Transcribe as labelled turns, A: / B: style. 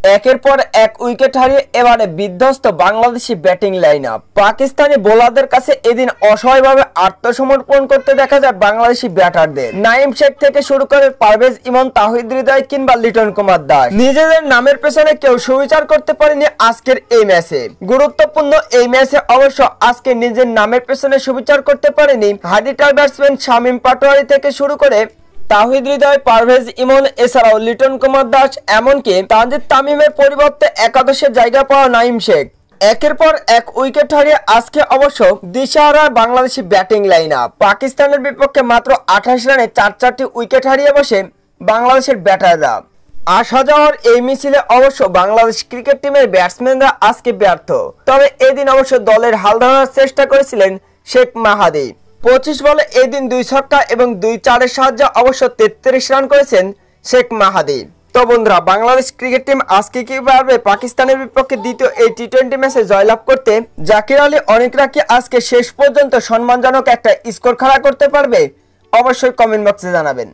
A: একের পর এক উইকেট হারিয়ে এবারে বিধ্বস্ত Bangladeshi batting line up. Pakistani বোলারদের কাছে এদিন অসহায়ভাবে আত্মসমর্পণ করতে দেখা যায় বাংলাদেশি ব্যাটারদের। নাইম শেখ থেকে শুরু করে পারভেজ ইমন, তাহিদ হৃদয় কিংবা লিটন কুমার দাস নিজেদের নামের পেছনে কেউ সুবিচার করতে পারেনি আজকের এই ম্যাচে। গুরুত্বপূর্ণ এই ম্যাচে অবশ্য আজকে নিজের নামের পেছনে সুবিচার করতে পারেনি হাডিটার ব্যাটসম্যান শামীম পাটোয়ারি থেকে শুরু করে তাহিদ হৃদয়, পারভেজ ইমন, এছাড়াও লিটন কুমার দাস, এমনকি তানজিদ তামিমের পরিবর্তে একাদশে জায়গা পাওয়া নাইম শেখ। একের পর এক উইকেট হারিয়ে আজকে অবশ্য দিশাহারা বাংলাদেশি ব্যাটিং লাইন আপ। পাকিস্তানের বিপক্ষে মাত্র 28 রানে 4টি উইকেট হারিয়ে বসে বাংলাদেশের ব্যাটাররা। আসা যাওয়ার এই মিছিলে অবশ্য বাংলাদেশ ক্রিকেট টিমের ব্যাটসম্যানরা আজকে ব্যর্থ। তবে এদিন অবশ্য দলের হাল ধরার চেষ্টা করেছিলেন শেখ মাহাদি। 25 বলে এদিন 2 ছক্কা এবং 2 চারের সাহায্যে অবশ্য 33 রান করেছেন শেখ মাহাদি। তো বন্ধুরা, বাংলাদেশ ক্রিকেট টিম আজকে কি পারবে পাকিস্তানের বিপক্ষে দ্বিতীয় এই টি-20 ম্যাচে জয়লাভ করতে? জাকির আলী অনেকরা কি আজকে শেষ পর্যন্ত সম্মানজনক একটা স্কোর খাড়া করতে পারবে? অবশ্যই কমেন্ট বক্সে জানাবেন।